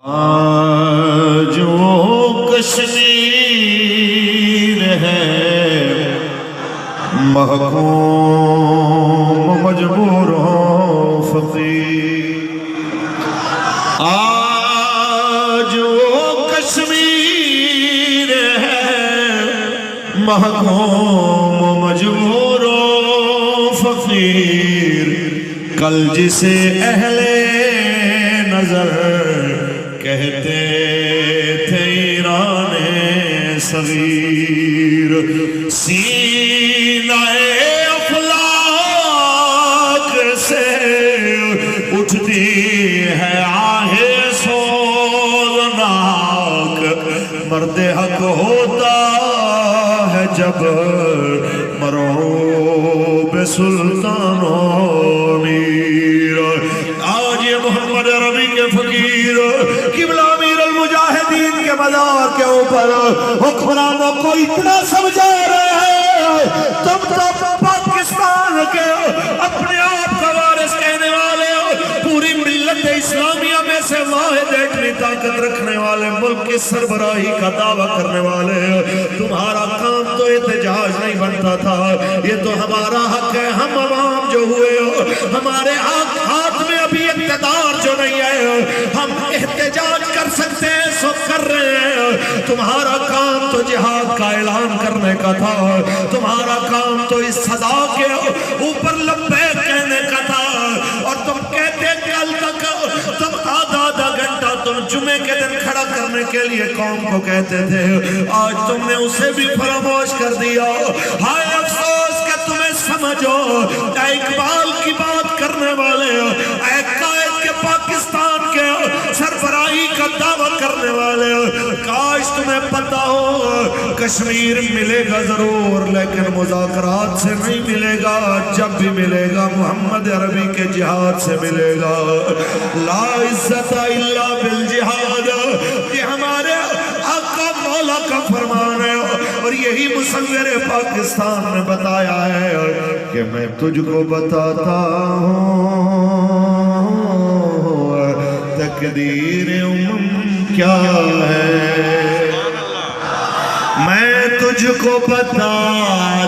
آج وہ کشمیر ہے محکوم مجبور و فقیر، آج وہ کشمیر ہے محکوم مجبور و فقیر، کل جسے اہل نظر کہتے تھے ایران صغیر، سینہ افلاک سے اٹھتی ہے آہ سوزناک، مرد حق ہوتا ہے جب مرعوب سلطان و امیر۔ آج یہ محمد عربی کے فقیر قبلہ امیر المجاہدین کے مزار کے اوپر حکمرانوں کو اتنا سمجھا رہے ہیں، تم تو پاکستان کے اپنے آپ کا وارث کہنے والے ہو، پوری ملت اسلامیہ میں سے واحد اتنی طاقت رکھنے والے، ملک کی سربراہی کا دعویٰ کرنے والے، تمہارا کام تو احتجاج نہیں بنتا تھا، یہ تو ہمارا حق ہے، ہم عوام جو ہوئے ہو، ہمارے ہاتھ میں ابھی اقتدار جو نہیں ہے، ہم احتجاج کر سکتے ہیں، سو کر رہے ہیں، تمہارا کام تو جہاد کا اعلان کرنے کا تھا، تمہارا کام تو اس صدا کے اوپر لبیک کہنے کا تھا، اور تم کہتے کل تک تم آدھا گھنٹہ تم جمعے کے دن کھڑا کرنے کے لیے قوم کو کہتے تھے، آج تم نے اسے بھی فراموش کر دیا، ہائے افسوس کہ تمہیں سمجھو، اے اقبال کی بات کرنے والے، اے قائد کے پاکستان کے سربراہی کا دعویٰ کرنے والے، کاش تمہیں پتا ہو کشمیر ملے گا ضرور، لیکن مذاکرات سے نہیں ملے گا، جب بھی ملے گا محمد عربی کے جہاد سے ملے گا، لا عزت الا بالجہاد، یہ ہمارے آقا مولا کا فرمان ہے، اور یہی مصور پاکستان نے بتایا ہے کہ میں تجھ کو بتاتا ہوں تقدیر امم کیا ہے، میں تجھ کو بتاتا